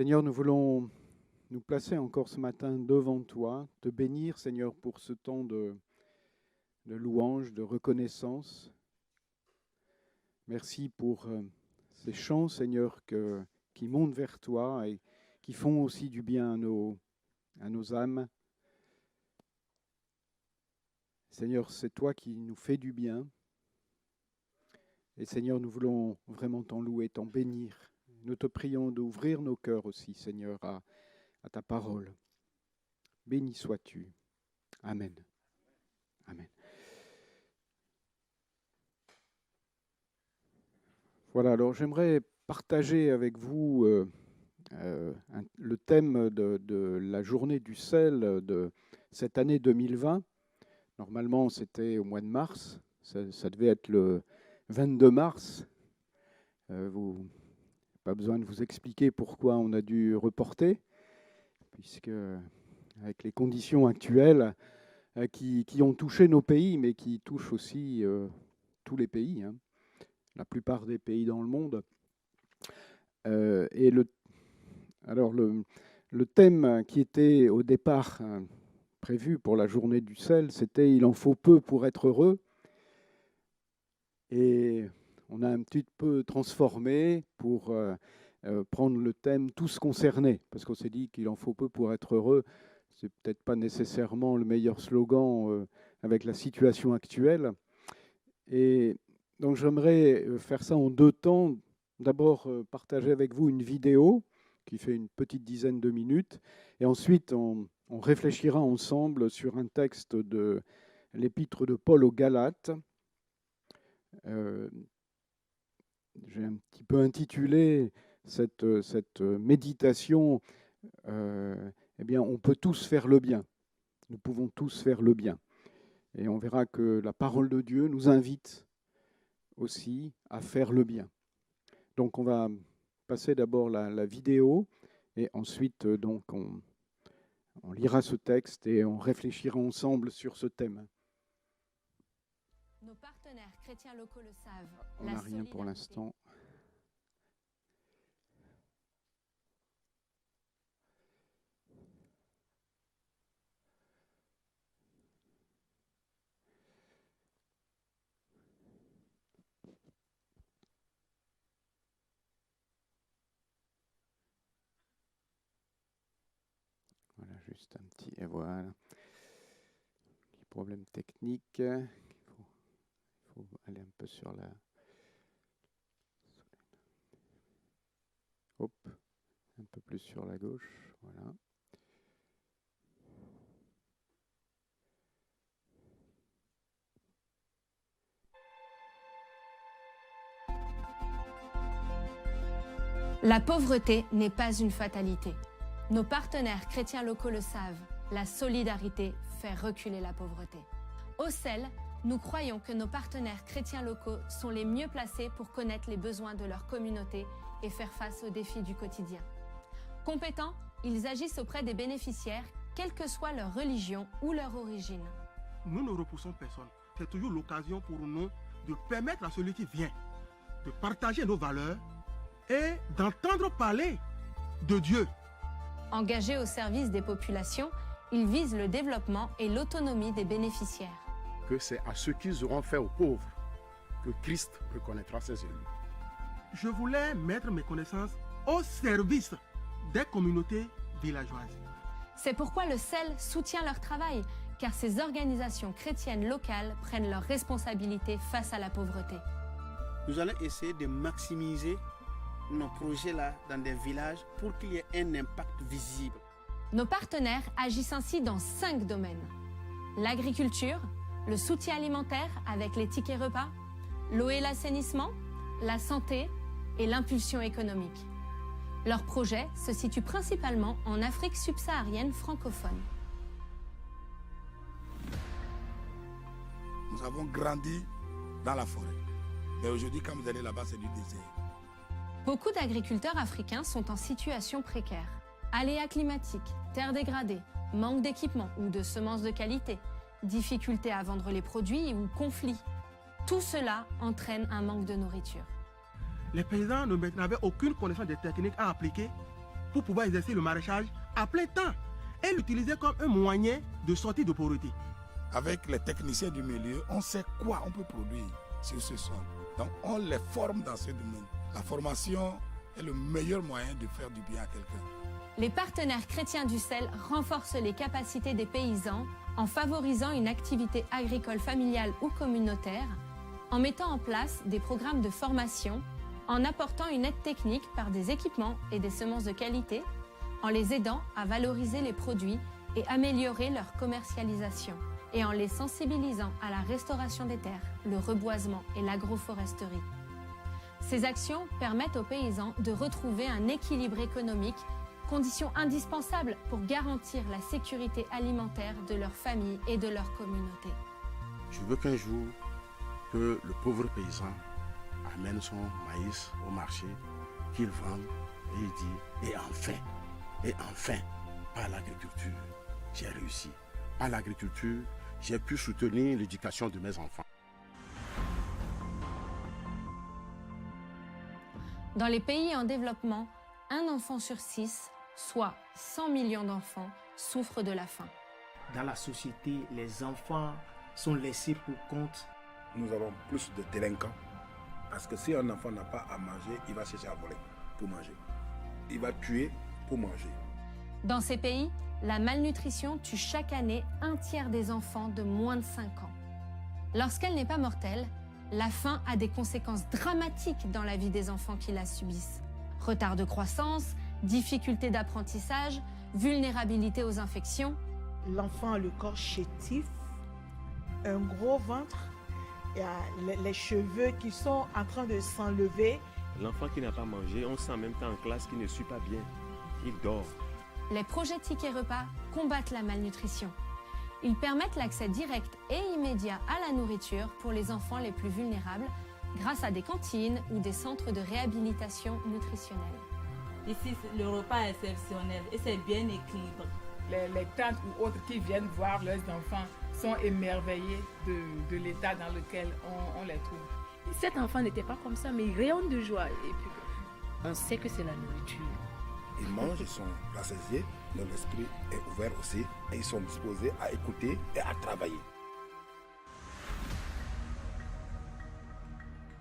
Seigneur, nous voulons nous placer encore ce matin devant toi, te bénir, Seigneur, pour ce temps de louange, de reconnaissance. Merci pour ces chants, Seigneur, qui montent vers toi et qui font aussi du bien à nos âmes. Seigneur, c'est toi qui nous fais du bien. Et Seigneur, nous voulons vraiment t'en louer, t'en bénir. Nous te prions d'ouvrir nos cœurs aussi, Seigneur, à ta parole. Béni sois-tu. Amen. Amen. Voilà, alors j'aimerais partager avec vous le thème de la journée du sel de cette année 2020. Normalement, c'était au mois de mars. Ça devait être le 22 mars. Pas besoin de vous expliquer pourquoi on a dû reporter, puisque avec les conditions actuelles qui ont touché nos pays, mais qui touchent aussi tous les pays, hein, la plupart des pays dans le monde. Et le thème qui était au départ prévu pour la journée du sel, c'était « Il en faut peu pour être heureux ». Et on a un petit peu transformé pour prendre le thème « Tous concernés », parce qu'on s'est dit qu'il en faut peu pour être heureux. C'est peut-être pas nécessairement le meilleur slogan avec la situation actuelle. Et donc j'aimerais faire ça en deux temps. D'abord partager avec vous une vidéo qui fait une petite dizaine de minutes. Et ensuite, on réfléchira ensemble sur un texte de l'épître de Paul aux Galates. J'ai un petit peu intitulé cette méditation eh bien, on peut tous faire le bien. Nous pouvons tous faire le bien. Et on verra que la parole de Dieu nous invite aussi à faire le bien. Donc on va passer d'abord la vidéo et ensuite donc on lira ce texte et on réfléchira ensemble sur ce thème. Nos partenaires chrétiens locaux le savent. On n'a rien pour l'instant. Voilà, juste un petit... Et voilà. Petit problème technique. Il faut aller un peu sur la... Hop, un peu plus sur la gauche, voilà. La pauvreté n'est pas une fatalité. Nos partenaires chrétiens locaux le savent. La solidarité fait reculer la pauvreté. Au CEL, nous croyons que nos partenaires chrétiens locaux sont les mieux placés pour connaître les besoins de leur communauté et faire face aux défis du quotidien. Compétents, ils agissent auprès des bénéficiaires, quelle que soit leur religion ou leur origine. Nous ne repoussons personne. C'est toujours l'occasion pour nous de permettre à celui qui vient de partager nos valeurs et d'entendre parler de Dieu. Engagés au service des populations, ils visent le développement et l'autonomie des bénéficiaires. Que c'est à ce qu'ils auront fait aux pauvres que Christ reconnaîtra ses élus. Je voulais mettre mes connaissances au service des communautés villageoises. C'est pourquoi le CEL soutient leur travail, car ces organisations chrétiennes locales prennent leurs responsabilités face à la pauvreté. Nous allons essayer de maximiser nos projets-là dans des villages pour qu'il y ait un impact visible. Nos partenaires agissent ainsi dans 5 domaines. L'agriculture, le soutien alimentaire avec les tickets repas, l'eau et l'assainissement, la santé et l'impulsion économique. Leurs projets se situent principalement en Afrique subsaharienne francophone. Nous avons grandi dans la forêt. Mais aujourd'hui, quand vous allez là-bas, c'est du désert. Beaucoup d'agriculteurs africains sont en situation précaire. Aléas climatiques, terres dégradées, manque d'équipement ou de semences de qualité, difficultés à vendre les produits ou conflits. Tout cela entraîne un manque de nourriture. Les paysans n'avaient aucune connaissance des techniques à appliquer pour pouvoir exercer le maraîchage à plein temps et l'utiliser comme un moyen de sortie de pauvreté. Avec les techniciens du milieu, on sait quoi on peut produire sur ce sol. Donc on les forme dans ce domaine. La formation est le meilleur moyen de faire du bien à quelqu'un. Les partenaires chrétiens du sel renforcent les capacités des paysans en favorisant une activité agricole familiale ou communautaire, en mettant en place des programmes de formation, en apportant une aide technique par des équipements et des semences de qualité, en les aidant à valoriser les produits et améliorer leur commercialisation, et en les sensibilisant à la restauration des terres, le reboisement et l'agroforesterie. Ces actions permettent aux paysans de retrouver un équilibre économique, condition indispensable pour garantir la sécurité alimentaire de leur famille et de leur communauté. Je veux qu'un jour, que le pauvre paysan amène son maïs au marché, qu'il vende et il dit, et enfin, par l'agriculture, j'ai réussi. Par l'agriculture, j'ai pu soutenir l'éducation de mes enfants. Dans les pays en développement, un enfant sur 6, soit 100 millions d'enfants, souffrent de la faim. Dans la société, les enfants sont laissés pour compte. Nous avons plus de délinquants. Parce que si un enfant n'a pas à manger, il va chercher à voler pour manger. Il va tuer pour manger. Dans ces pays, la malnutrition tue chaque année un tiers des enfants de moins de 5 ans. Lorsqu'elle n'est pas mortelle, la faim a des conséquences dramatiques dans la vie des enfants qui la subissent. Retard de croissance, difficultés d'apprentissage, vulnérabilité aux infections. L'enfant a le corps chétif, un gros ventre, il y a les cheveux qui sont en train de s'enlever. L'enfant qui n'a pas mangé, on sent en même temps en classe qu'il ne suit pas bien. Il dort. Les projets Ticket Repas combattent la malnutrition. Ils permettent l'accès direct et immédiat à la nourriture pour les enfants les plus vulnérables grâce à des cantines ou des centres de réhabilitation nutritionnelle. Ici, le repas est exceptionnel et c'est bien équilibré. Les tantes ou autres qui viennent voir leurs enfants sont émerveillés de l'état dans lequel on les trouve. Cet enfant n'était pas comme ça, mais il rayonne de joie. Et puis, on sait que c'est la nourriture. Ils mangent, ils sont rassasiés, leur esprit est ouvert aussi et ils sont disposés à écouter et à travailler.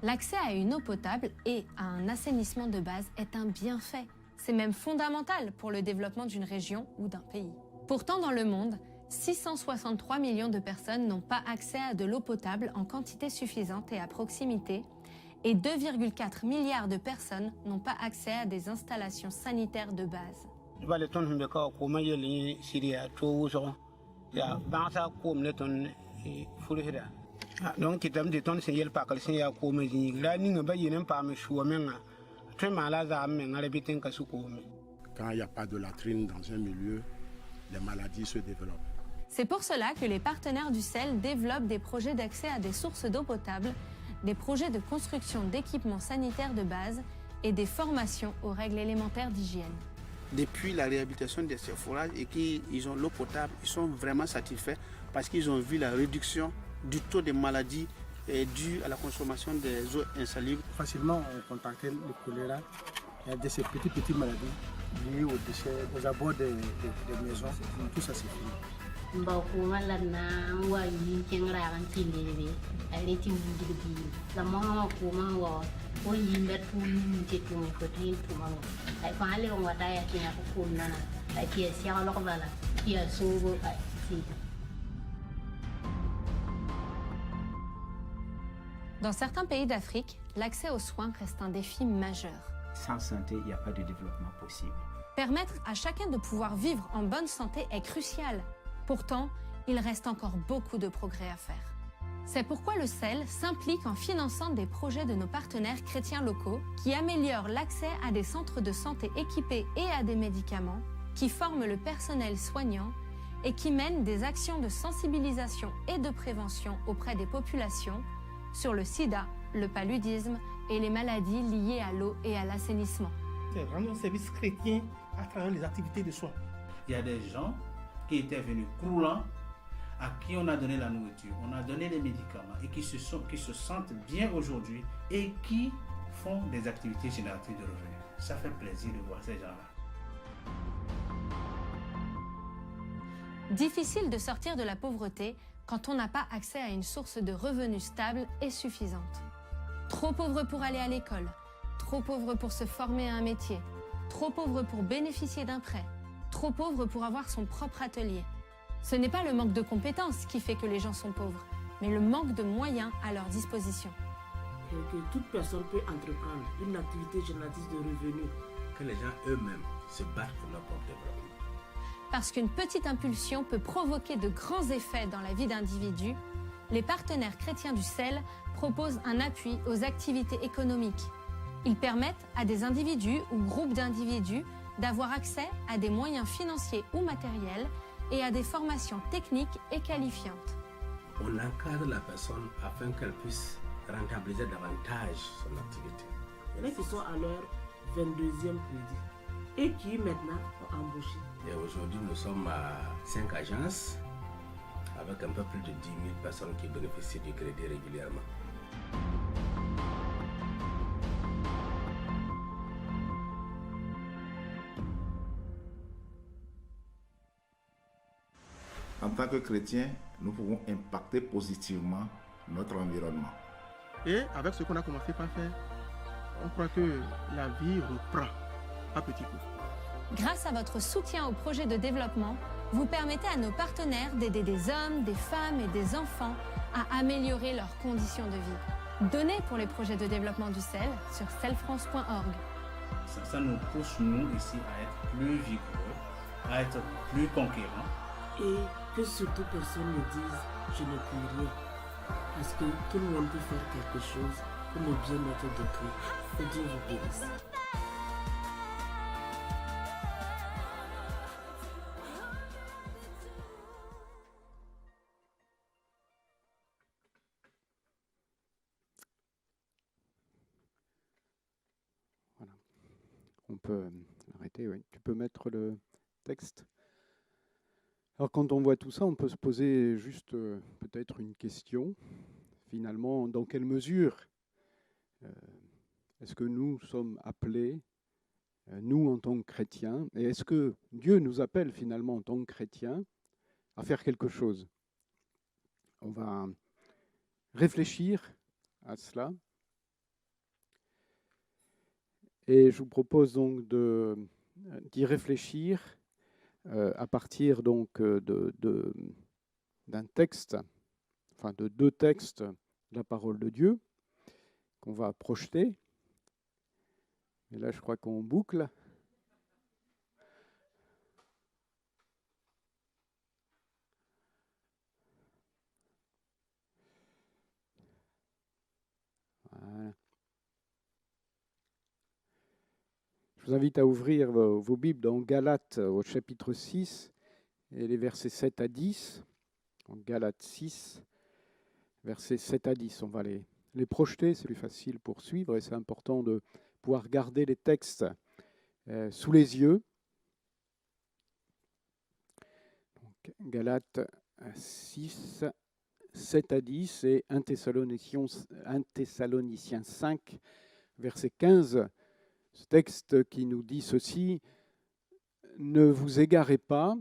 L'accès à une eau potable et à un assainissement de base est un bienfait. C'est même fondamental pour le développement d'une région ou d'un pays. Pourtant, dans le monde, 663 millions de personnes n'ont pas accès à de l'eau potable en quantité suffisante et à proximité, et 2,4 milliards de personnes n'ont pas accès à des installations sanitaires de base. Donc, quand il n'y a pas de latrine dans un milieu, les maladies se développent. C'est pour cela que les partenaires du sel développent des projets d'accès à des sources d'eau potable, des projets de construction d'équipements sanitaires de base et des formations aux règles élémentaires d'hygiène. Depuis la réhabilitation de ces forages et qu'ils ont l'eau potable, ils sont vraiment satisfaits parce qu'ils ont vu la réduction du taux de maladies due à la consommation des eaux insalubres. Facilement, on contactait le choléra. Il y a de ces petites maladies liées aux déchets, aux abords des maisons. Tout ça, c'est fini. Dans certains pays d'Afrique, l'accès aux soins reste un défi majeur. Sans santé, il n'y a pas de développement possible. Permettre à chacun de pouvoir vivre en bonne santé est crucial. Pourtant, il reste encore beaucoup de progrès à faire. C'est pourquoi le sel s'implique en finançant des projets de nos partenaires chrétiens locaux qui améliorent l'accès à des centres de santé équipés et à des médicaments, qui forment le personnel soignant et qui mènent des actions de sensibilisation et de prévention auprès des populations sur le sida, le paludisme et les maladies liées à l'eau et à l'assainissement. C'est vraiment un service chrétien à travers les activités de soins. Il y a des gens qui étaient venus croulants, à qui on a donné la nourriture, on a donné les médicaments et qui se sentent bien aujourd'hui et qui font des activités génératrices de revenus. Ça fait plaisir de voir ces gens-là. Difficile de sortir de la pauvreté quand on n'a pas accès à une source de revenus stable et suffisante. Trop pauvre pour aller à l'école, trop pauvre pour se former à un métier, trop pauvre pour bénéficier d'un prêt, trop pauvre pour avoir son propre atelier. Ce n'est pas le manque de compétences qui fait que les gens sont pauvres, mais le manque de moyens à leur disposition. Que toute personne peut entreprendre une activité génératrice de revenus. Que les gens eux-mêmes se battent pour leur propre développement. Parce qu'une petite impulsion peut provoquer de grands effets dans la vie d'individus, les partenaires chrétiens du CEL proposent un appui aux activités économiques. Ils permettent à des individus ou groupes d'individus d'avoir accès à des moyens financiers ou matériels et à des formations techniques et qualifiantes. On encadre la personne afin qu'elle puisse rentabiliser davantage son activité. Il y en a qui sont à leur 22e crédit et qui maintenant ont embauché. Et aujourd'hui, nous sommes à 5 agences avec un peu plus de 10 000 personnes qui bénéficient du crédit régulièrement. En tant que chrétiens, nous pouvons impacter positivement notre environnement. Et avec ce qu'on a commencé par faire, on croit que la vie reprend à petits coups. Grâce à votre soutien au projet de développement, vous permettez à nos partenaires d'aider des hommes, des femmes et des enfants à améliorer leurs conditions de vie. Donnez pour les projets de développement du CEL sur celfrance.org. Ça nous pousse, nous, ici, à être plus vigoureux, à être plus conquérants. Et que surtout personne ne dise « je ne puis rien ». Parce que tout le monde peut faire quelque chose pour le bien-être d'autrui. Que Dieu vous bénisse. Voilà. On peut arrêter, oui. Tu peux mettre le texte. Alors quand on voit tout ça, on peut se poser juste peut-être une question. Finalement, dans quelle mesure est-ce que nous sommes appelés, nous en tant que chrétiens, et est-ce que Dieu nous appelle finalement en tant que chrétiens à faire quelque chose? On va réfléchir à cela. Et je vous propose donc d'y réfléchir à partir donc d'un texte, enfin de deux textes de la parole de Dieu qu'on va projeter. Et là, je crois qu'on boucle. Voilà. Je vous invite à ouvrir vos Bibles dans Galates au chapitre 6 et les versets 7 à 10. En Galates 6, versets 7 à 10. On va les projeter, c'est plus facile pour suivre et c'est important de pouvoir garder les textes sous les yeux. Donc, Galates 6, 7 à 10 et 1 Thessaloniciens 5, verset 15. Ce texte qui nous dit ceci: « Ne vous égarez pas,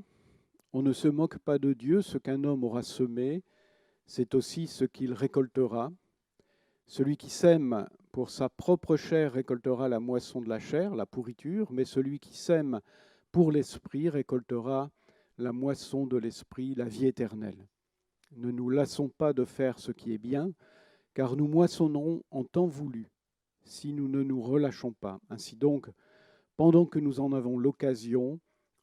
on ne se moque pas de Dieu, ce qu'un homme aura semé, c'est aussi ce qu'il récoltera. Celui qui sème pour sa propre chair récoltera la moisson de la chair, la pourriture, mais celui qui sème pour l'esprit récoltera la moisson de l'esprit, la vie éternelle. Ne nous lassons pas de faire ce qui est bien, car nous moissonnerons en temps voulu, si nous ne nous relâchons pas. Ainsi donc, pendant que nous en avons l'occasion,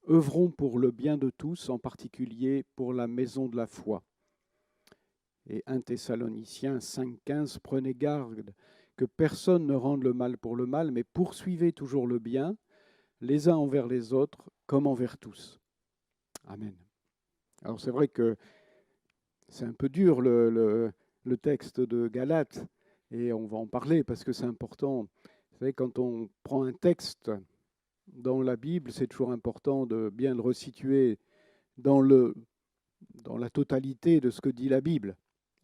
œuvrons pour le bien de tous, en particulier pour la maison de la foi. » Et 1 Thessaloniciens 5,15, « Prenez garde que personne ne rende le mal pour le mal, mais poursuivez toujours le bien, les uns envers les autres, comme envers tous. » Amen. Alors c'est vrai que c'est un peu dur le texte de Galates, et on va en parler parce que c'est important. Vous savez, quand on prend un texte dans la Bible, c'est toujours important de bien le resituer dans la totalité de ce que dit la Bible.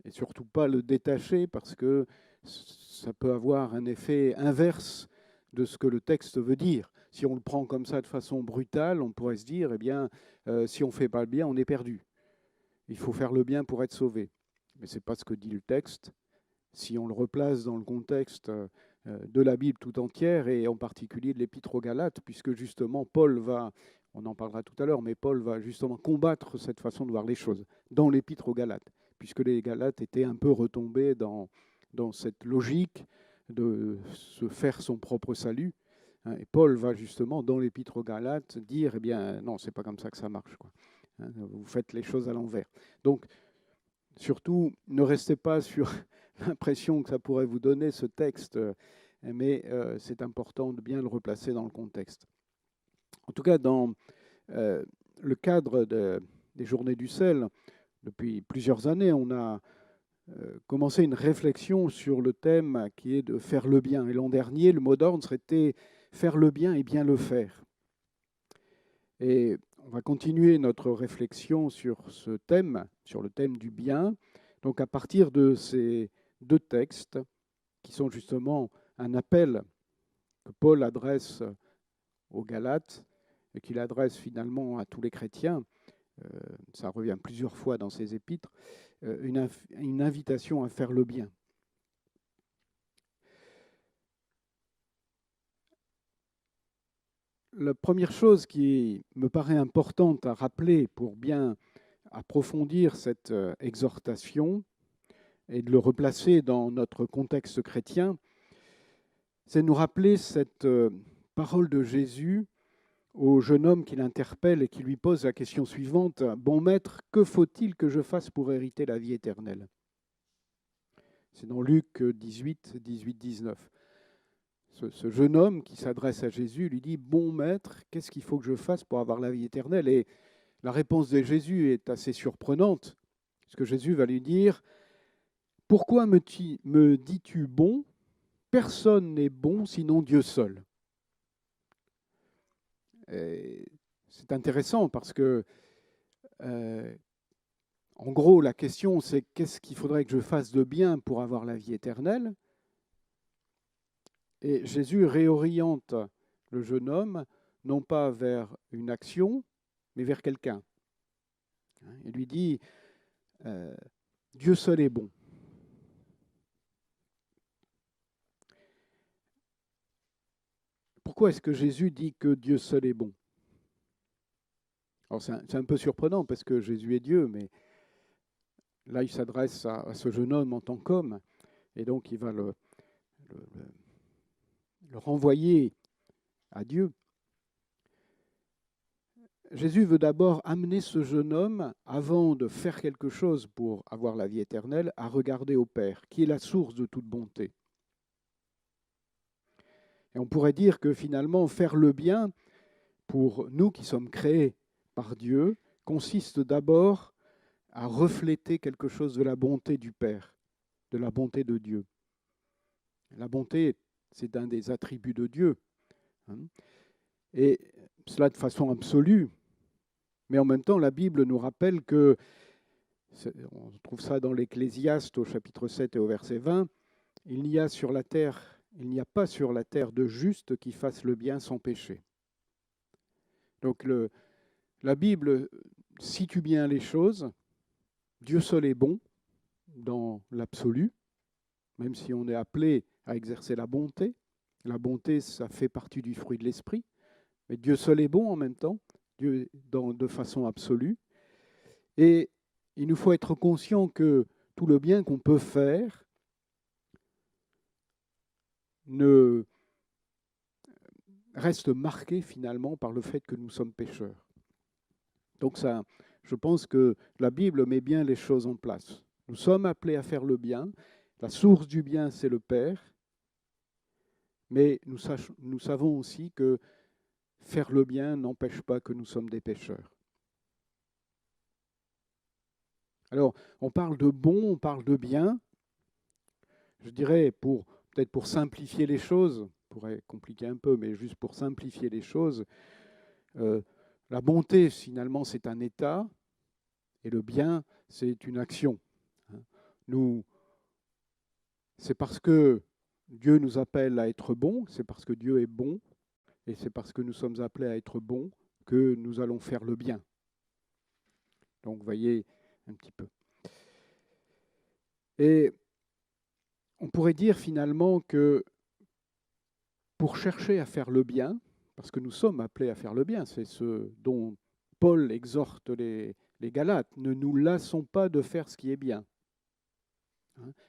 Et surtout pas le détacher parce que ça peut avoir un effet inverse de ce que le texte veut dire. si on le prend comme ça de façon brutale, on pourrait se dire, eh bien, si on ne fait pas le bien, on est perdu. Il faut faire le bien pour être sauvé. Mais ce n'est pas ce que dit le texte. Si on le replace dans le contexte de la Bible tout entière, et en particulier de l'Épître aux Galates, puisque justement Paul va, on en parlera tout à l'heure, mais Paul va justement combattre cette façon de voir les choses dans l'Épître aux Galates, puisque les Galates étaient un peu retombés dans cette logique de se faire son propre salut. Et Paul va justement dans l'Épître aux Galates dire, eh bien non, c'est pas comme ça que ça marche, quoi. Vous faites les choses à l'envers. Donc, surtout, ne restez pas sur l'impression que ça pourrait vous donner ce texte, mais c'est important de bien le replacer dans le contexte. En tout cas, dans le cadre des Journées du Sel, depuis plusieurs années, on a commencé une réflexion sur le thème qui est de faire le bien. Et l'an dernier, le mot d'ordre serait faire le bien et bien le faire. Et on va continuer notre réflexion sur ce thème, sur le thème du bien, donc à partir de ces deux textes qui sont justement un appel que Paul adresse aux Galates et qu'il adresse finalement à tous les chrétiens. Ça revient plusieurs fois dans ses épîtres, une invitation à faire le bien. La première chose qui me paraît importante à rappeler pour bien approfondir cette exhortation et de le replacer dans notre contexte chrétien, c'est nous rappeler cette parole de Jésus au jeune homme qui l'interpelle et qui lui pose la question suivante: « Bon maître, que faut-il que je fasse pour hériter la vie éternelle ?» C'est dans Luc 18, 19. Ce jeune homme qui s'adresse à Jésus lui dit: « Bon maître, qu'est-ce qu'il faut que je fasse pour avoir la vie éternelle ?» Et la réponse de Jésus est assez surprenante, parce que Jésus va lui dire: « Pourquoi me dis-tu bon? Personne n'est bon sinon Dieu seul. » C'est intéressant parce que, en gros, la question c'est qu'est-ce qu'il faudrait que je fasse de bien pour avoir la vie éternelle? Et Jésus réoriente le jeune homme non pas vers une action, mais vers quelqu'un. Il lui dit Dieu seul est bon. Pourquoi est-ce que Jésus dit que Dieu seul est bon? Alors c'est un peu surprenant parce que Jésus est Dieu, mais là il s'adresse à ce jeune homme en tant qu'homme, et donc il va le renvoyer à Dieu. Jésus veut d'abord amener ce jeune homme, avant de faire quelque chose pour avoir la vie éternelle, à regarder au Père, qui est la source de toute bonté. Et on pourrait dire que finalement, faire le bien, pour nous qui sommes créés par Dieu, consiste d'abord à refléter quelque chose de la bonté du Père, de la bonté de Dieu. La bonté, c'est un des attributs de Dieu. Et cela de façon absolue. Mais en même temps, la Bible nous rappelle que, on trouve ça dans l'Ecclésiaste au chapitre 7 et au verset 20, il n'y a pas sur la terre de juste qui fasse le bien sans péché. Donc la Bible situe bien les choses. Dieu seul est bon dans l'absolu, même si on est appelé à exercer la bonté. La bonté, ça fait partie du fruit de l'esprit. Mais Dieu seul est bon en même temps, Dieu de façon absolue. Et il nous faut être conscient que tout le bien qu'on peut faire ne reste marqué finalement par le fait que nous sommes pécheurs. Donc ça, je pense que la Bible met bien les choses en place. Nous sommes appelés à faire le bien. La source du bien, c'est le Père. Mais nous savons aussi que faire le bien n'empêche pas que nous sommes des pécheurs. Alors, on parle de bon, on parle de bien. Je dirais, peut-être pour simplifier les choses, on pourrait compliquer un peu, mais juste pour simplifier les choses, la bonté, finalement, c'est un état, et le bien, c'est une action. C'est parce que Dieu nous appelle à être bons, c'est parce que Dieu est bon, et c'est parce que nous sommes appelés à être bons que nous allons faire le bien. Donc, vous voyez un petit peu. Et on pourrait dire finalement que pour chercher à faire le bien, parce que nous sommes appelés à faire le bien, c'est ce dont Paul exhorte les Galates, ne nous lassons pas de faire ce qui est bien.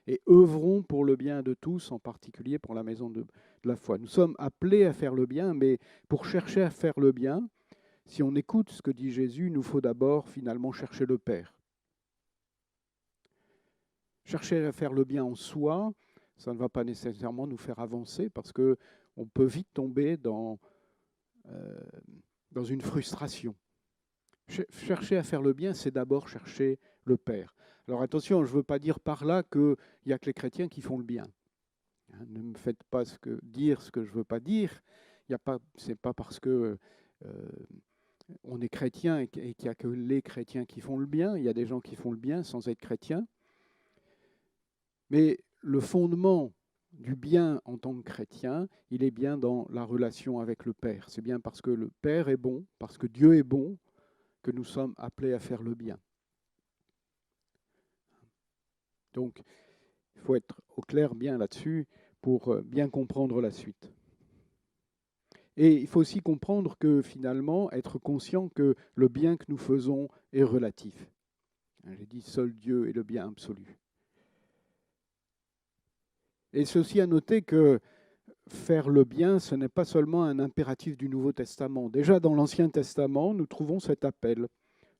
Et œuvrons pour le bien de tous, en particulier pour la maison de la foi. Nous sommes appelés à faire le bien, mais pour chercher à faire le bien, si on écoute ce que dit Jésus, il nous faut d'abord finalement chercher le Père. Chercher à faire le bien en soi, ça ne va pas nécessairement nous faire avancer parce qu'on peut vite tomber dans une frustration. Chercher à faire le bien, c'est d'abord chercher le Père. Alors attention, je ne veux pas dire par là qu'il n'y a que les chrétiens qui font le bien. Ne me faites pas dire ce que je ne veux pas dire. Ce n'est pas parce que on est chrétien et qu'il n'y a que les chrétiens qui font le bien. Il y a des gens qui font le bien sans être chrétiens. Mais le fondement du bien en tant que chrétien, il est bien dans la relation avec le Père. C'est bien parce que le Père est bon, parce que Dieu est bon, que nous sommes appelés à faire le bien. Donc, il faut être au clair bien là-dessus pour bien comprendre la suite. Et il faut aussi comprendre que finalement, être conscient que le bien que nous faisons est relatif. J'ai dit, seul Dieu est le bien absolu. Et c'est aussi à noter que faire le bien, ce n'est pas seulement un impératif du Nouveau Testament. Déjà dans l'Ancien Testament, nous trouvons cet appel,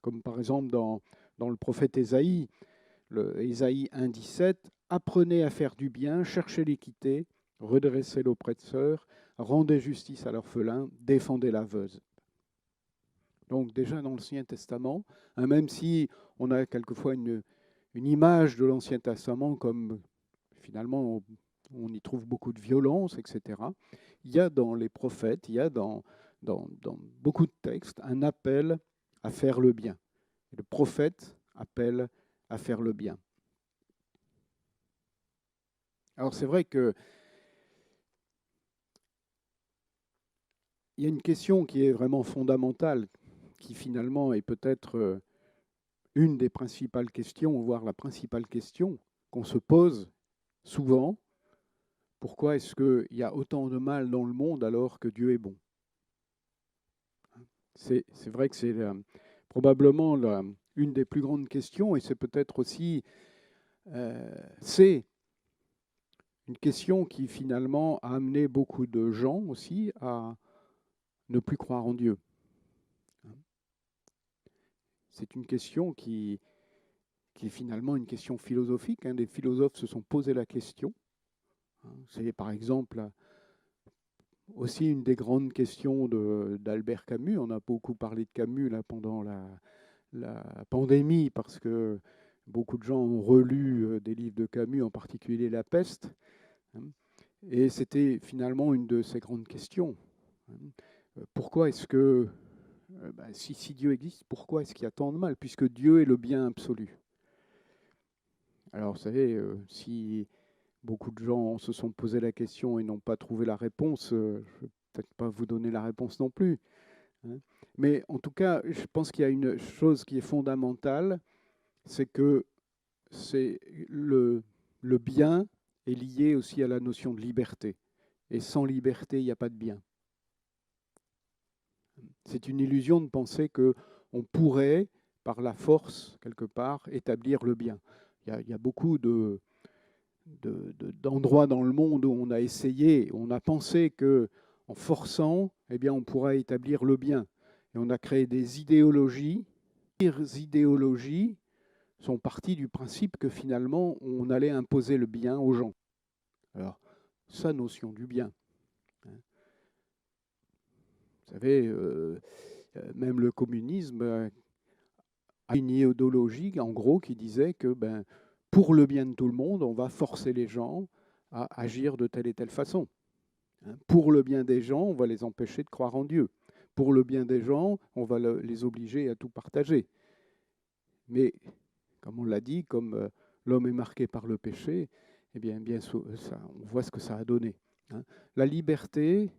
comme par exemple dans le prophète Ésaïe, Ésaïe 1,17, « Apprenez à faire du bien, cherchez l'équité, redressez l'oppresseur, rendez justice à l'orphelin, défendez la veuve. » Donc déjà dans l'Ancien Testament, même si on a quelquefois une image de l'Ancien Testament comme finalement on y trouve beaucoup de violence, etc., il y a dans les prophètes, il y a dans beaucoup de textes un appel à faire le bien. Et le prophète appelle à faire le bien. Alors c'est vrai que il y a une question qui est vraiment fondamentale, qui finalement est peut-être une des principales questions, voire la principale question qu'on se pose souvent. Pourquoi est-ce qu'il y a autant de mal dans le monde alors que Dieu est bon? C'est vrai que c'est probablement une des plus grandes questions, et c'est peut-être aussi c'est une question qui finalement a amené beaucoup de gens aussi à ne plus croire en Dieu. C'est une question qui est finalement une question philosophique. Des philosophes se sont posé la question. C'est par exemple aussi une des grandes questions d'Albert Camus. On a beaucoup parlé de Camus là, pendant la pandémie parce que beaucoup de gens ont relu des livres de Camus, en particulier La Peste. Et c'était finalement une de ces grandes questions. Pourquoi est-ce que, si Dieu existe, pourquoi est-ce qu'il y a tant de mal, puisque Dieu est le bien absolu? Alors, vous savez, si beaucoup de gens se sont posé la question et n'ont pas trouvé la réponse, je ne vais peut-être pas vous donner la réponse non plus. Mais en tout cas, je pense qu'il y a une chose qui est fondamentale, c'est que le bien est lié aussi à la notion de liberté. Et sans liberté, il n'y a pas de bien. C'est une illusion de penser qu'on pourrait, par la force, quelque part, établir le bien. Il y a beaucoup d'endroits dans le monde où on a essayé, où on a pensé qu'en forçant, eh bien, on pourra établir le bien. Et on a créé des idéologies. Les idéologies sont parties du principe que finalement, on allait imposer le bien aux gens. Alors, sa notion du bien. Vous savez, même le communisme a une idéologie, en gros, qui disait que pour le bien de tout le monde, on va forcer les gens à agir de telle et telle façon. Pour le bien des gens, on va les empêcher de croire en Dieu. Pour le bien des gens, on va les obliger à tout partager. Mais, comme on l'a dit, comme l'homme est marqué par le péché, eh bien on voit ce que ça a donné. La liberté,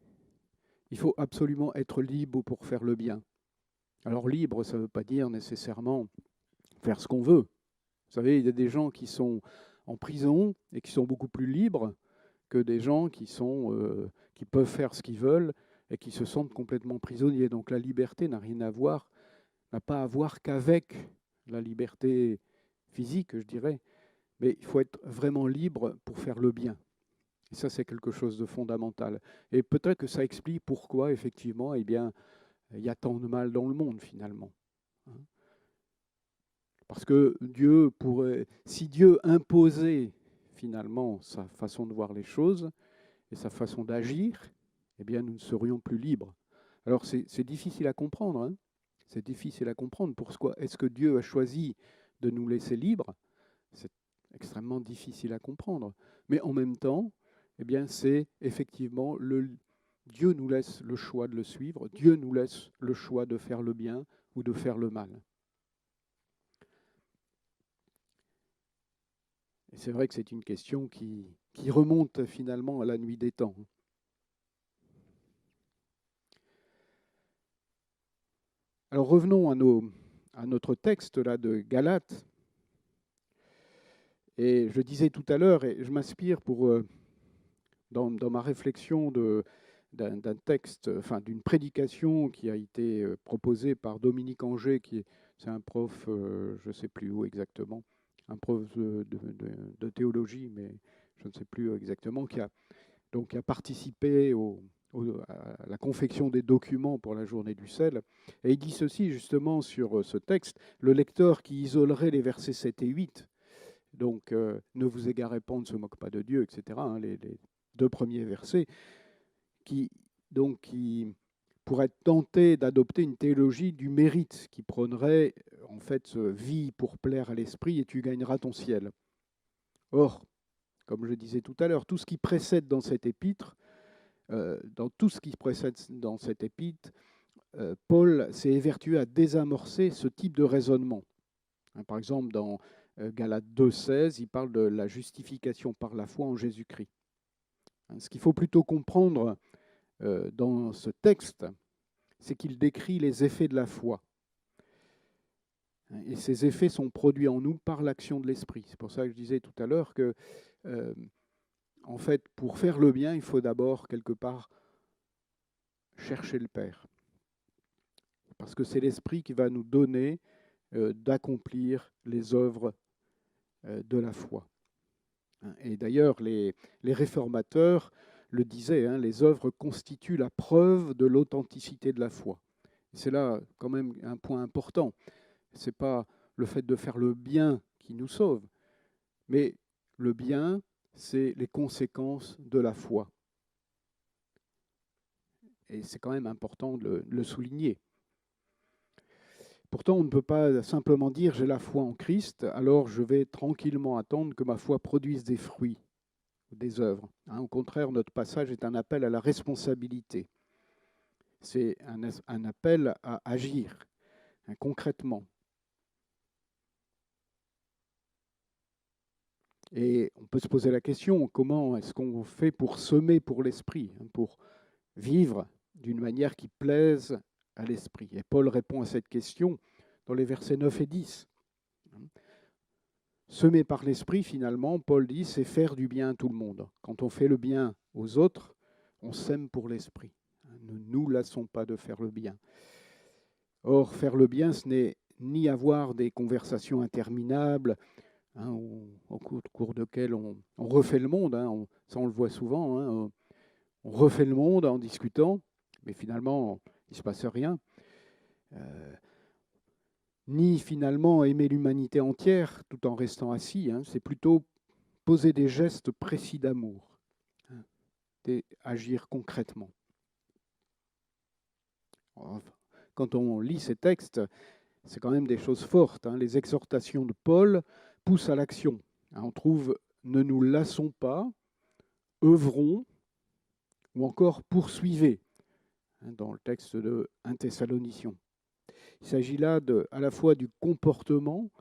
Il faut absolument être libre pour faire le bien. Alors libre, ça ne veut pas dire nécessairement faire ce qu'on veut. Vous savez, il y a des gens qui sont en prison et qui sont beaucoup plus libres que des gens qui peuvent faire ce qu'ils veulent et qui se sentent complètement prisonniers. Donc la liberté n'a pas à voir qu'avec la liberté physique, je dirais, mais il faut être vraiment libre pour faire le bien. Et ça, c'est quelque chose de fondamental. Et peut-être que ça explique pourquoi, effectivement, eh bien, il y a tant de mal dans le monde, finalement. Parce que si Dieu imposait, finalement, sa façon de voir les choses et sa façon d'agir, eh bien, nous ne serions plus libres. Alors, c'est difficile à comprendre. Hein. C'est difficile à comprendre. Pourquoi est-ce que Dieu a choisi de nous laisser libres? C'est extrêmement difficile à comprendre. Mais en même temps, eh bien, c'est effectivement Dieu nous laisse le choix de le suivre. Dieu nous laisse le choix de faire le bien ou de faire le mal. Et c'est vrai que c'est une question qui remonte finalement à la nuit des temps. Alors revenons à notre texte là de Galates. Et je disais tout à l'heure, et je m'inspire dans ma réflexion d'un texte, enfin d'une prédication qui a été proposée par Dominique Angers, c'est un prof, je ne sais plus où exactement, un prof de théologie, mais je ne sais plus exactement, qui a participé à la confection des documents pour la journée du sel. Et il dit ceci justement sur ce texte: le lecteur qui isolerait les versets 7 et 8, donc ne vous égarez pas, on ne se moque pas de Dieu, etc., hein, les 2 premiers versets, qui pourrait être tenté d'adopter une théologie du mérite qui prônerait en fait vie pour plaire à l'esprit et tu gagneras ton ciel. Or, comme je disais tout à l'heure, tout ce qui précède dans cette épître, Paul s'est évertué à désamorcer ce type de raisonnement. Par exemple, dans Galates 2,16, il parle de la justification par la foi en Jésus-Christ. Ce qu'il faut plutôt comprendre dans ce texte, c'est qu'il décrit les effets de la foi. Et ces effets sont produits en nous par l'action de l'esprit. C'est pour ça que je disais tout à l'heure que, en fait, pour faire le bien, il faut d'abord, quelque part, chercher le Père. Parce que c'est l'esprit qui va nous donner d'accomplir les œuvres de la foi. Et d'ailleurs, les réformateurs le disaient, hein, les œuvres constituent la preuve de l'authenticité de la foi. C'est là quand même un point important. Ce n'est pas le fait de faire le bien qui nous sauve, mais le bien, c'est les conséquences de la foi. Et c'est quand même important de le souligner. Pourtant, on ne peut pas simplement dire « j'ai la foi en Christ, alors je vais tranquillement attendre que ma foi produise des fruits ou des œuvres ». Au contraire, notre passage est un appel à la responsabilité. C'est un appel à agir concrètement. Et on peut se poser la question, comment est-ce qu'on fait pour semer pour l'esprit, pour vivre d'une manière qui plaise à l'esprit? Et Paul répond à cette question dans les versets 9 et 10. Semer par l'esprit, finalement, Paul dit, c'est faire du bien à tout le monde. Quand on fait le bien aux autres, on sème pour l'esprit. Ne nous lassons pas de faire le bien. Or, faire le bien, ce n'est ni avoir des conversations interminables, au cours desquelles on refait le monde, ça on le voit souvent, on refait le monde en discutant, mais finalement, il ne se passe rien. Ni finalement aimer l'humanité entière tout en restant assis, c'est plutôt poser des gestes précis d'amour, et agir concrètement. Quand on lit ces textes, c'est quand même des choses fortes. Les exhortations de Paul poussent à l'action. On trouve « ne nous lassons pas »,« œuvrons » ou encore « poursuivez » dans le texte de 1 Thessaloniciens. Il s'agit là à la fois du comportement,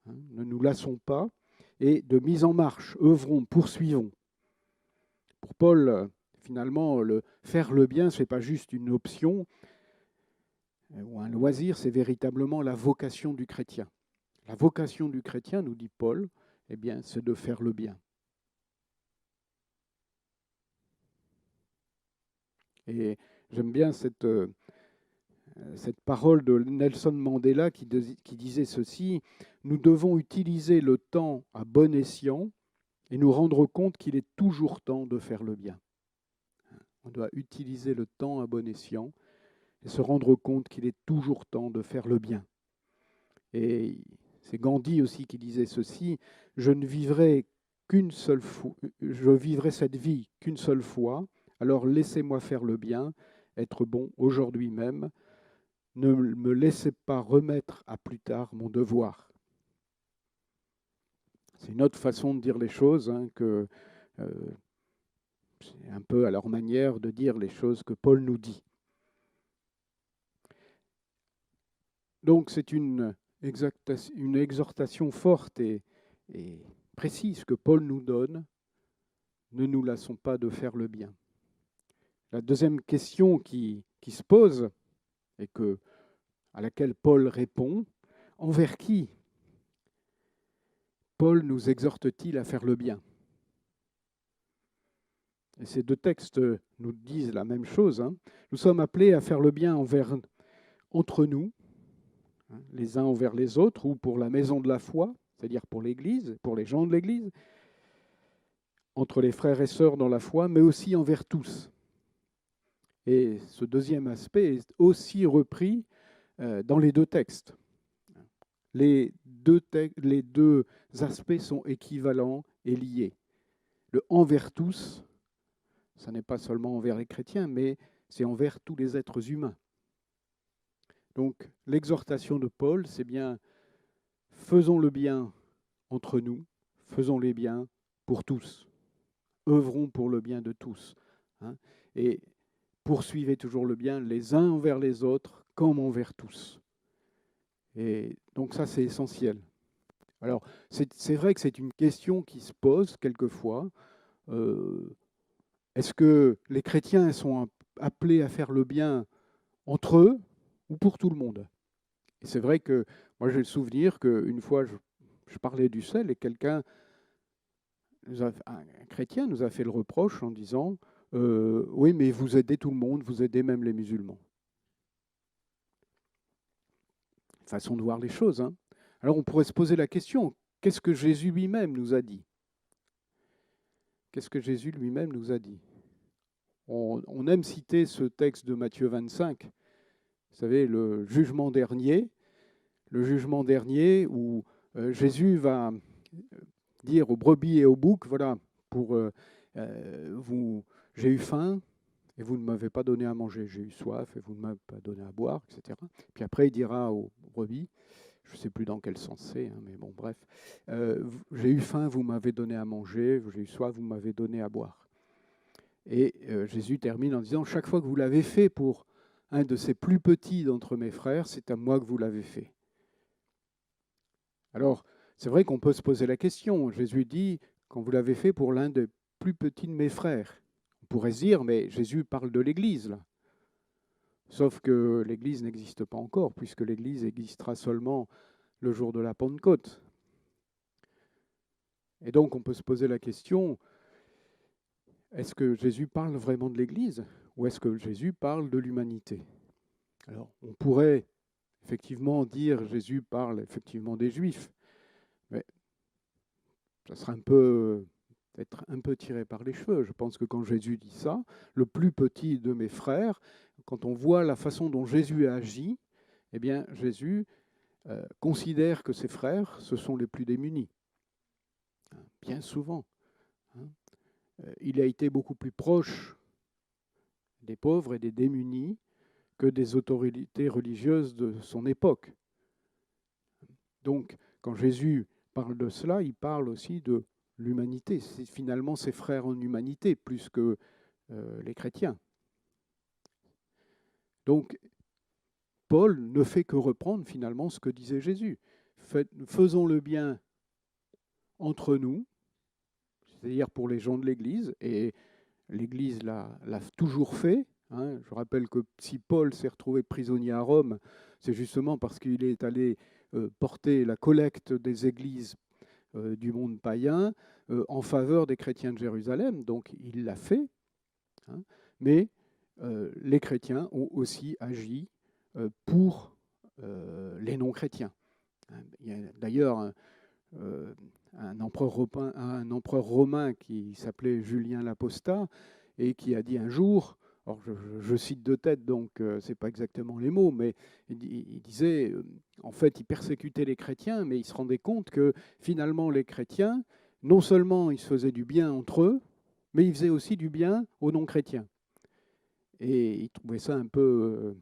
ne nous lassons pas, et de mise en marche, œuvrons, poursuivons. Pour Paul, finalement, faire le bien, ce n'est pas juste une option ou un loisir, c'est véritablement la vocation du chrétien. La vocation du chrétien, nous dit Paul, eh bien, c'est de faire le bien. Et j'aime bien cette parole de Nelson Mandela qui disait ceci: nous devons utiliser le temps à bon escient et nous rendre compte qu'il est toujours temps de faire le bien. On doit utiliser le temps à bon escient et se rendre compte qu'il est toujours temps de faire le bien. Et c'est Gandhi aussi qui disait ceci: je vivrai cette vie qu'une seule fois, alors laissez-moi faire le bien, être bon aujourd'hui même. Ne me laissez pas remettre à plus tard mon devoir. C'est une autre façon de dire les choses, que c'est un peu à leur manière de dire les choses que Paul nous dit. Donc c'est une exhortation forte et précise que Paul nous donne. Ne nous lassons pas de faire le bien. La deuxième question qui se pose, et à laquelle Paul répond: envers qui Paul nous exhorte-t-il à faire le bien? Et ces deux textes nous disent la même chose. Nous sommes appelés à faire le bien entre nous, les uns envers les autres, ou pour la maison de la foi, c'est-à-dire pour l'Église, pour les gens de l'Église, entre les frères et sœurs dans la foi, mais aussi envers tous. Et ce deuxième aspect est aussi repris dans les deux textes. Les deux aspects sont équivalents et liés. Le envers tous, ça n'est pas seulement envers les chrétiens, mais c'est envers tous les êtres humains. Donc l'exhortation de Paul, c'est bien: faisons le bien entre nous, faisons les biens pour tous, œuvrons pour le bien de tous, et poursuivez toujours le bien les uns envers les autres comme envers tous. Et donc ça, c'est essentiel. Alors, c'est vrai que c'est une question qui se pose quelquefois. Est-ce que les chrétiens sont appelés à faire le bien entre eux ou pour tout le monde? Et c'est vrai que moi, j'ai le souvenir qu'une fois, je parlais du sel et un chrétien nous a fait le reproche en disant oui, mais vous aidez tout le monde, vous aidez même les musulmans. Façon de voir les choses. Alors on pourrait se poser la question, qu'est-ce que Jésus lui-même nous a dit? Qu'est-ce que Jésus lui-même nous a dit? On aime citer ce texte de Matthieu 25, vous savez, le jugement dernier où Jésus va dire aux brebis et aux boucs, voilà, j'ai eu faim et vous ne m'avez pas donné à manger, j'ai eu soif et vous ne m'avez pas donné à boire, etc. Puis après, il dira aux brebis, je ne sais plus dans quel sens c'est, mais bon, bref, j'ai eu faim, vous m'avez donné à manger, j'ai eu soif, vous m'avez donné à boire. Et Jésus termine en disant, chaque fois que vous l'avez fait pour un de ces plus petits d'entre mes frères, c'est à moi que vous l'avez fait. Alors, c'est vrai qu'on peut se poser la question. Jésus dit, quand vous l'avez fait pour l'un des plus petits de mes frères. On pourrait se dire, mais Jésus parle de l'Église, là. Sauf que l'Église n'existe pas encore, puisque l'Église existera seulement le jour de la Pentecôte. Et donc, on peut se poser la question, est-ce que Jésus parle vraiment de l'Église ou est-ce que Jésus parle de l'humanité? Alors, on pourrait effectivement dire Jésus parle effectivement des Juifs, mais ça serait peut-être un peu tiré par les cheveux. Je pense que quand Jésus dit ça, le plus petit de mes frères, quand on voit la façon dont Jésus agit, eh bien Jésus considère que ses frères, ce sont les plus démunis. Bien souvent. Il a été beaucoup plus proche des pauvres et des démunis que des autorités religieuses de son époque. Donc, quand Jésus parle de cela, il parle aussi de l'humanité. C'est finalement ses frères en humanité, plus que les chrétiens. Donc, Paul ne fait que reprendre finalement ce que disait Jésus. Faisons le bien entre nous, c'est-à-dire pour les gens de l'Église, et l'Église l'a toujours fait. Hein. Je rappelle que si Paul s'est retrouvé prisonnier à Rome, c'est justement parce qu'il est allé porter la collecte des églises du monde païen en faveur des chrétiens de Jérusalem. Donc il l'a fait. Hein. Mais les chrétiens ont aussi agi pour les non-chrétiens. Il y a d'ailleurs un empereur romain qui s'appelait Julien l'Apostat et qui a dit un jour, alors je cite de tête, donc ce n'est pas exactement les mots, mais il disait, en fait, il persécutait les chrétiens, mais il se rendait compte que finalement les chrétiens, non seulement ils se faisaient du bien entre eux, mais ils faisaient aussi du bien aux non-chrétiens. Et il trouvait ça un peu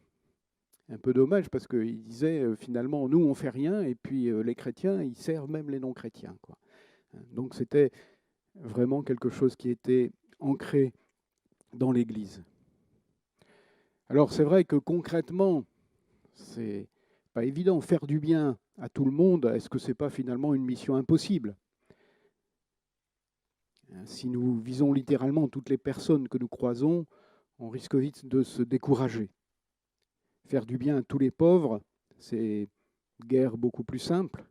dommage parce qu'il disait finalement nous on fait rien et puis les chrétiens ils servent même les non-chrétiens, quoi. Donc c'était vraiment quelque chose qui était ancré dans l'Église. Alors c'est vrai que concrètement c'est pas évident, faire du bien à tout le monde, est-ce que c'est pas finalement une mission impossible? Si nous visons littéralement toutes les personnes que nous croisons, on risque vite de se décourager. Faire du bien à tous les pauvres, c'est guère beaucoup plus simple.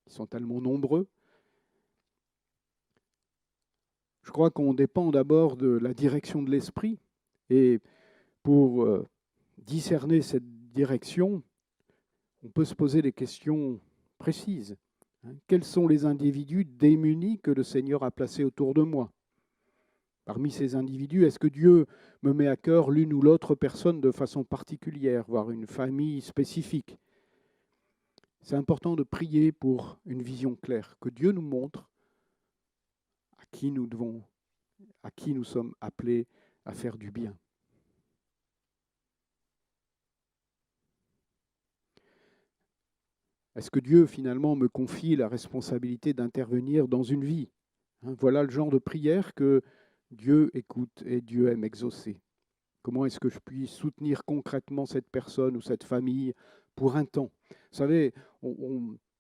Ils sont tellement nombreux. Je crois qu'on dépend d'abord de la direction de l'esprit. Et pour discerner cette direction, on peut se poser des questions précises. Quels sont les individus démunis que le Seigneur a placés autour de moi? Parmi ces individus, est-ce que Dieu me met à cœur l'une ou l'autre personne de façon particulière, voire une famille spécifique? C'est important de prier pour une vision claire, que Dieu nous montre à qui nous sommes appelés à faire du bien. Est-ce que Dieu, finalement, me confie la responsabilité d'intervenir dans une vie? Voilà le genre de prière que Dieu écoute et Dieu aime exaucer. Comment est-ce que je puis soutenir concrètement cette personne ou cette famille pour un temps? Vous savez,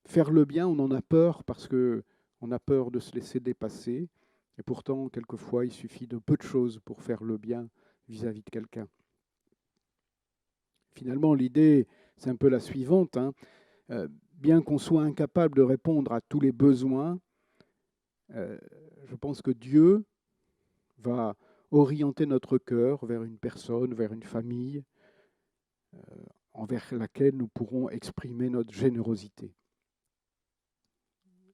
faire le bien, on en a peur parce qu'on a peur de se laisser dépasser. Et pourtant, quelquefois, il suffit de peu de choses pour faire le bien vis-à-vis de quelqu'un. Finalement, l'idée, c'est un peu la suivante. Bien qu'on soit incapable de répondre à tous les besoins, je pense que Dieu va orienter notre cœur vers une personne, vers une famille, envers laquelle nous pourrons exprimer notre générosité.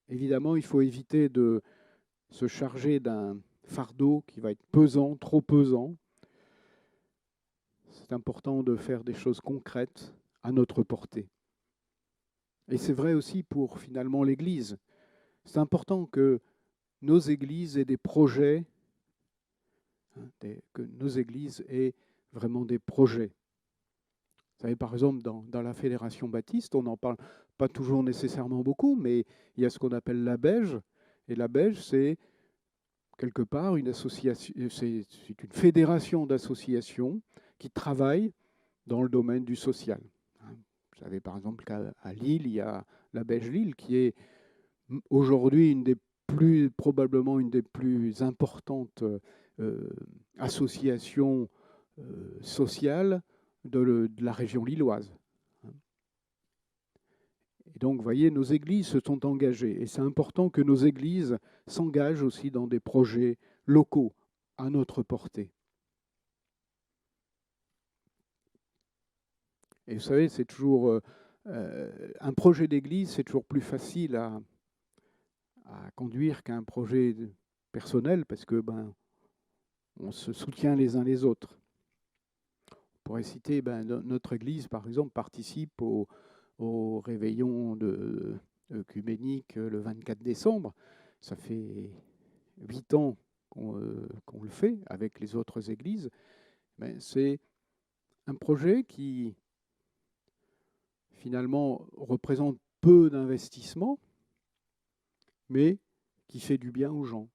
Évidemment, il faut éviter de se charger d'un fardeau qui va être pesant, trop pesant. C'est important de faire des choses concrètes à notre portée. Et c'est vrai aussi pour finalement l'Église. C'est important que nos églises aient des projets, que nos églises aient vraiment des projets. Vous savez, par exemple, dans la Fédération Baptiste, on n'en parle pas toujours nécessairement beaucoup, mais il y a ce qu'on appelle l'ABEJ. Et l'ABEJ, c'est quelque part une association, c'est une fédération d'associations qui travaillent dans le domaine du social. Vous savez, par exemple, qu'à Lille, il y a l'ABEJ Lille, qui est aujourd'hui probablement une des plus importantes associations sociales de la région lilloise. Et donc, vous voyez, nos églises se sont engagées. Et c'est important que nos églises s'engagent aussi dans des projets locaux à notre portée. Et vous savez, c'est toujours un projet d'église, c'est toujours plus facile à conduire qu'un projet personnel parce que on se soutient les uns les autres. On pourrait citer notre église, par exemple, participe au réveillon œcuménique le 24 décembre. Ça fait 8 ans qu'on le fait avec les autres églises. Mais c'est un projet qui finalement représente peu d'investissement, mais qui fait du bien aux gens.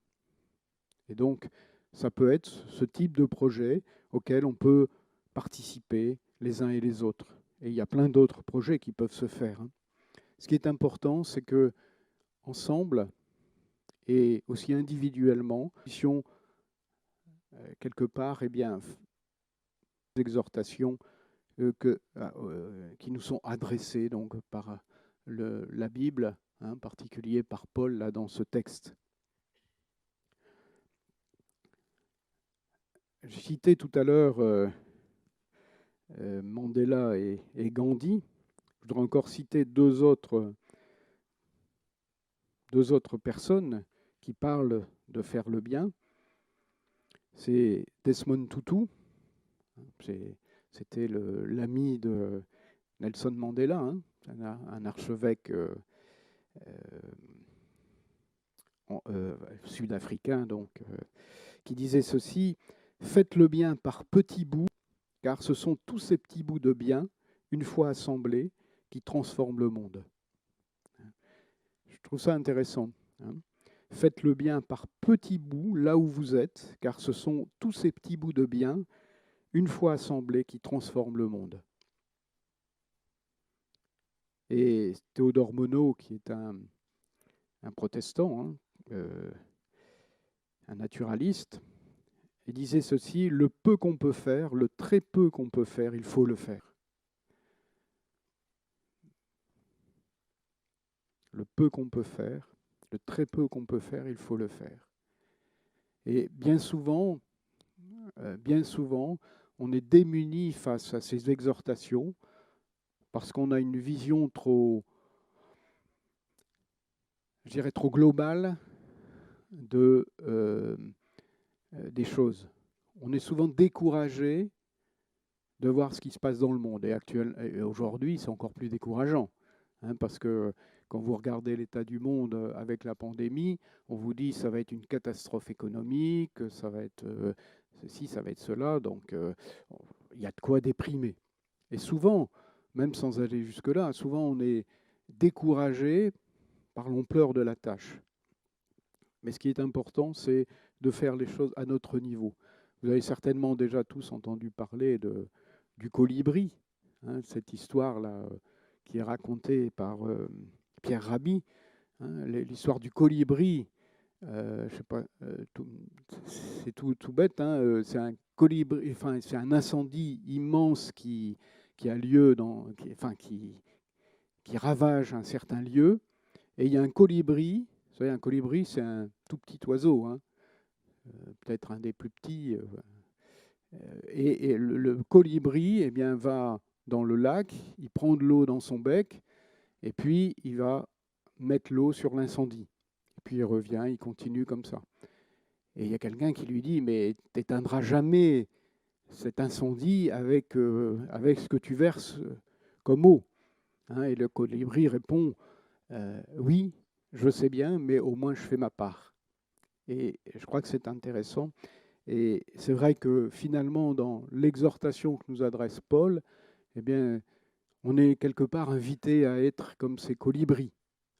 Et donc, ça peut être ce type de projet auquel on peut participer les uns et les autres. Et il y a plein d'autres projets qui peuvent se faire. Ce qui est important, c'est que ensemble et aussi individuellement, nous puissions quelque part, eh bien, des exhortations qui nous sont adressées donc, par la Bible, hein, en particulier par Paul là, dans ce texte. J'ai cité tout à l'heure Mandela et Gandhi. Je voudrais encore citer deux autres personnes qui parlent de faire le bien. C'est Desmond Tutu, c'était l'ami de Nelson Mandela, hein, un archevêque sud-africain, donc, qui disait ceci: « Faites le bien par petits bouts, car ce sont tous ces petits bouts de bien, une fois assemblés, qui transforment le monde. » Je trouve ça intéressant. Hein. Faites le bien par petits bouts, là où vous êtes, car ce sont tous ces petits bouts de bien, une fois assemblés, qui transforment le monde. Et Théodore Monod, qui est un protestant, hein, un naturaliste, il disait ceci: « Le peu qu'on peut faire, le très peu qu'on peut faire, il faut le faire. » Le peu qu'on peut faire, le très peu qu'on peut faire, il faut le faire. Et bien souvent, on est démuni face à ces exhortations parce qu'on a une vision trop globale des choses. On est souvent découragé de voir ce qui se passe dans le monde. Et aujourd'hui, c'est encore plus décourageant, hein, parce que quand vous regardez l'état du monde avec la pandémie, on vous dit que ça va être une catastrophe économique, ça va être ceci, ça va être cela. Donc, il y a de quoi déprimer. Et souvent, même sans aller jusque-là, souvent on est découragé par l'ampleur de la tâche. Mais ce qui est important, c'est de faire les choses à notre niveau. Vous avez certainement déjà tous entendu parler du colibri, hein, cette histoire-là qui est racontée par Pierre Rabhi, hein, l'histoire du colibri. Je sais pas, c'est tout bête, hein, c'est un colibri, enfin c'est un incendie immense qui a lieu qui ravage un certain lieu, et il y a un colibri. Vous savez, un colibri, c'est un tout petit oiseau, hein, peut-être un des plus petits. Et le colibri, eh bien, va dans le lac, il prend de l'eau dans son bec, et puis il va mettre l'eau sur l'incendie. Et puis il revient, il continue comme ça. Et il y a quelqu'un qui lui dit: « Mais tu n'éteindras jamais cet incendie avec ce que tu verses comme eau. » Hein, et le colibri répond: « Oui, je sais bien, mais au moins je fais ma part. » Et je crois que c'est intéressant. Et c'est vrai que finalement, dans l'exhortation que nous adresse Paul, eh bien, on est quelque part invité à être comme ces colibris,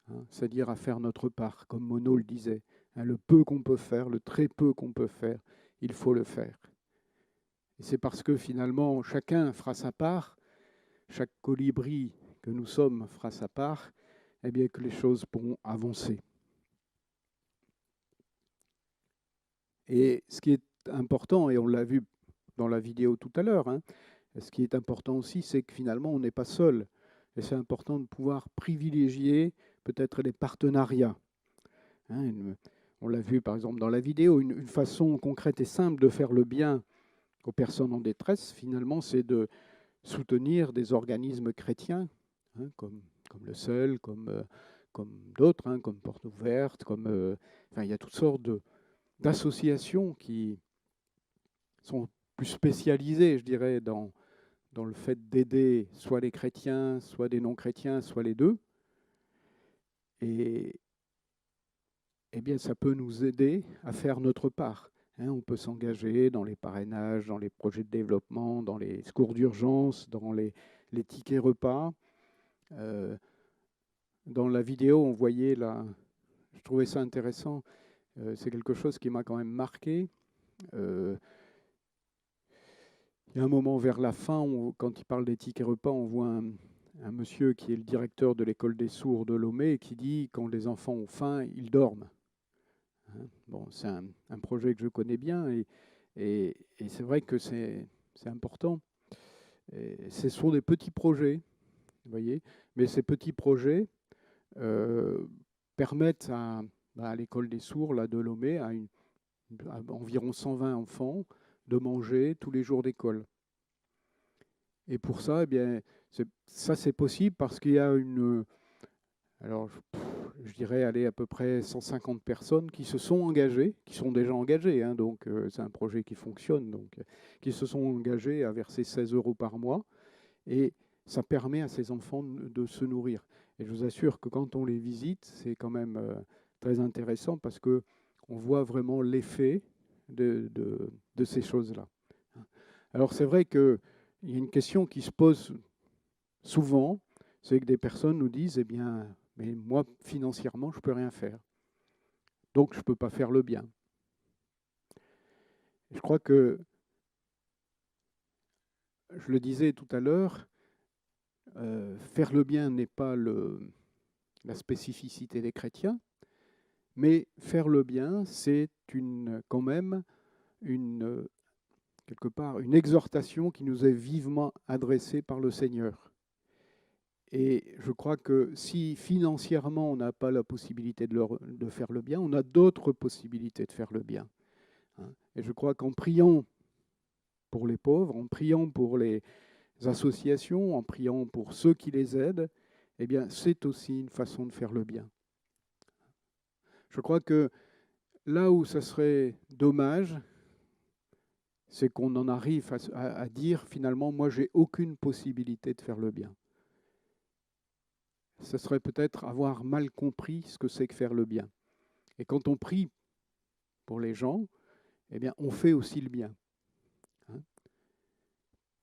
hein, c'est-à-dire à faire notre part, comme Monod le disait. Hein, le peu qu'on peut faire, le très peu qu'on peut faire, il faut le faire. Et c'est parce que finalement, chacun fera sa part, chaque colibri que nous sommes fera sa part, eh bien que les choses pourront avancer. Et ce qui est important, et on l'a vu dans la vidéo tout à l'heure, hein, ce qui est important aussi, c'est que finalement, on n'est pas seul. Et c'est important de pouvoir privilégier peut-être les partenariats. Hein, on l'a vu par exemple dans la vidéo, une façon concrète et simple de faire le bien aux personnes en détresse, finalement, c'est de soutenir des organismes chrétiens, hein, comme le Seul, comme d'autres, hein, comme Porte Ouverte, enfin, il y a toutes sortes d'associations qui sont plus spécialisées, je dirais, dans le fait d'aider soit les chrétiens, soit des non-chrétiens, soit les deux. Et eh bien, ça peut nous aider à faire notre part. Hein, on peut s'engager dans les parrainages, dans les projets de développement, dans les secours d'urgence, dans les tickets repas. Dans la vidéo, on voyait là, je trouvais ça intéressant, c'est quelque chose qui m'a quand même marqué. Il y a un moment vers la fin, quand il parle des tickets repas, on voit un monsieur qui est le directeur de l'école des sourds de Lomé qui dit: quand les enfants ont faim, ils dorment. Bon, c'est un projet que je connais bien, Et c'est vrai que c'est important. Et ce sont des petits projets, vous voyez, mais ces petits projets permettent à l'école des sourds là, de Lomé, à environ 120 enfants, de manger tous les jours d'école. Et pour ça, eh bien, c'est possible parce qu'il y a alors je dirais aller à peu près 150 personnes qui se sont engagées, qui sont déjà engagées, hein, donc c'est un projet qui fonctionne, donc qui se sont engagées à verser 16 € par mois, et ça permet à ces enfants de se nourrir. Et je vous assure que quand on les visite, c'est quand même très intéressant parce que on voit vraiment l'effet de ces choses-là. Alors c'est vrai qu'il y a une question qui se pose souvent, c'est que des personnes nous disent, eh bien, mais moi, financièrement, je ne peux rien faire. Donc, je ne peux pas faire le bien. Je crois que, je le disais tout à l'heure, faire le bien n'est pas la spécificité des chrétiens, mais faire le bien, c'est quand même quelque part une exhortation qui nous est vivement adressée par le Seigneur. Et je crois que si financièrement on n'a pas la possibilité de faire le bien, on a d'autres possibilités de faire le bien. Et je crois qu'en priant pour les pauvres, en priant pour les associations, en priant pour ceux qui les aident, eh bien, c'est aussi une façon de faire le bien. Je crois que là où ça serait dommage, c'est qu'on en arrive à dire finalement, moi, j'ai aucune possibilité de faire le bien. Ce serait peut-être avoir mal compris ce que c'est que faire le bien. Et quand on prie pour les gens, eh bien, on fait aussi le bien.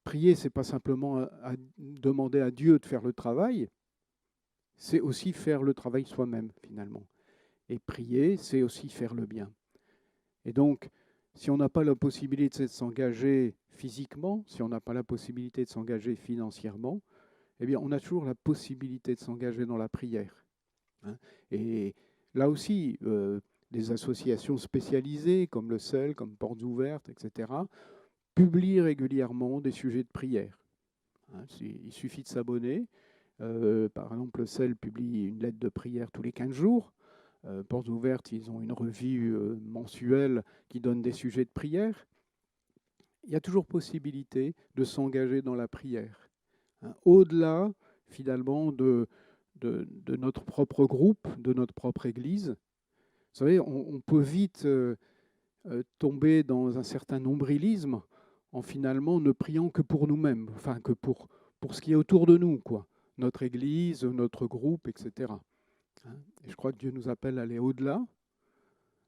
Prier, ce n'est pas simplement à demander à Dieu de faire le travail, c'est aussi faire le travail soi-même, finalement. Et prier, c'est aussi faire le bien. Et donc, si on n'a pas la possibilité de s'engager physiquement, si on n'a pas la possibilité de s'engager financièrement, eh bien, on a toujours la possibilité de s'engager dans la prière. Et là aussi, des associations spécialisées comme le CEL, comme Portes Ouvertes, etc., publient régulièrement des sujets de prière. Il suffit de s'abonner. Par exemple, le CEL publie une lettre de prière tous les 15 jours. Portes Ouvertes, ils ont une revue mensuelle qui donne des sujets de prière. Il y a toujours possibilité de s'engager dans la prière. Au-delà, finalement, de notre propre groupe, de notre propre Église. Vous savez, on peut vite tomber dans un certain nombrilisme en finalement ne priant que pour nous-mêmes, enfin que pour ce qui est autour de nous, quoi. Notre Église, notre groupe, etc. Et je crois que Dieu nous appelle à aller au-delà.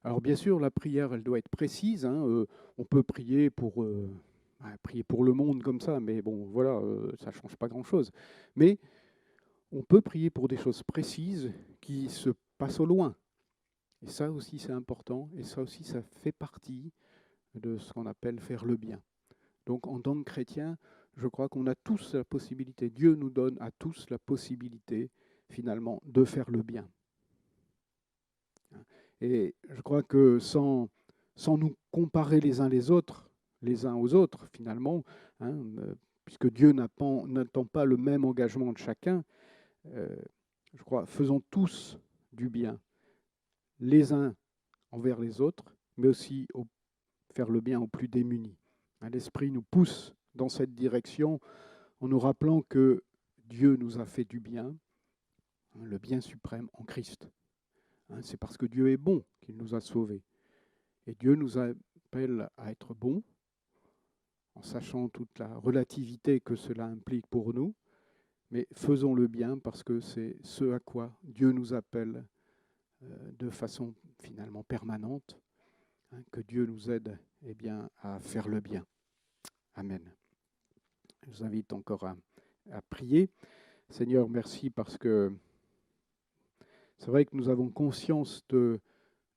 Alors bien sûr, la prière, elle doit être précise. On peut prier pour le monde comme ça, mais bon, voilà, ça ne change pas grand-chose. Mais on peut prier pour des choses précises qui se passent au loin. Et ça aussi, c'est important. Et ça aussi, ça fait partie de ce qu'on appelle faire le bien. Donc, en tant que chrétien, je crois qu'on a tous la possibilité, Dieu nous donne à tous la possibilité, finalement, de faire le bien. Et je crois que sans nous comparer les uns aux autres, finalement, puisque Dieu n'attend pas le même engagement de chacun, je crois, faisons tous du bien, les uns envers les autres, mais aussi faire le bien aux plus démunis. L'Esprit nous pousse dans cette direction en nous rappelant que Dieu nous a fait du bien, le bien suprême en Christ. C'est parce que Dieu est bon qu'il nous a sauvés. Et Dieu nous appelle à être bons, en sachant toute la relativité que cela implique pour nous, mais faisons le bien parce que c'est ce à quoi Dieu nous appelle de façon finalement permanente, que Dieu nous aide à faire le bien. Amen. Je vous invite encore à prier. Seigneur, merci parce que c'est vrai que nous avons conscience de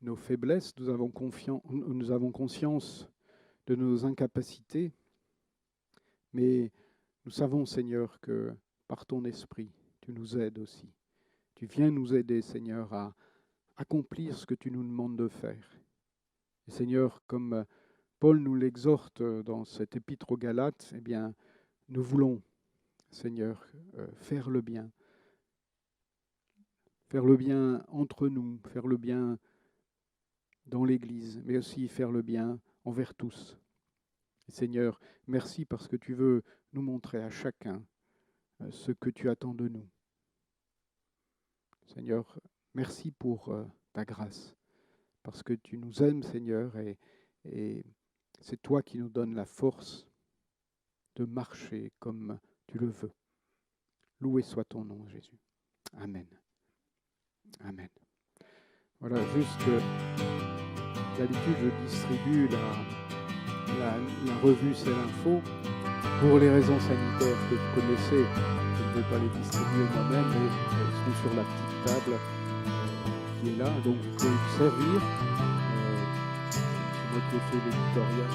nos faiblesses, nous avons conscience de nos incapacités, mais nous savons, Seigneur, que par ton esprit, tu nous aides aussi. Tu viens nous aider, Seigneur, à accomplir ce que tu nous demandes de faire. Et Seigneur, comme Paul nous l'exhorte dans cet épître aux Galates, eh bien, nous voulons, Seigneur, faire le bien. Faire le bien entre nous, faire le bien dans l'Église, mais aussi faire le bien envers tous. Et Seigneur, merci parce que tu veux nous montrer à chacun ce que tu attends de nous. Seigneur, merci pour ta grâce, parce que tu nous aimes, Seigneur, et c'est toi qui nous donnes la force de marcher comme tu le veux. Loué soit ton nom, Jésus. Amen. Amen. Voilà, juste, d'habitude, je distribue la revue C'est l'Info. Pour les raisons sanitaires que vous connaissez, je ne vais pas les distribuer moi-même, mais elles sont sur la petite table qui est là, donc vous pouvez vous servir. C'est moi qui ai fait l'éditorial.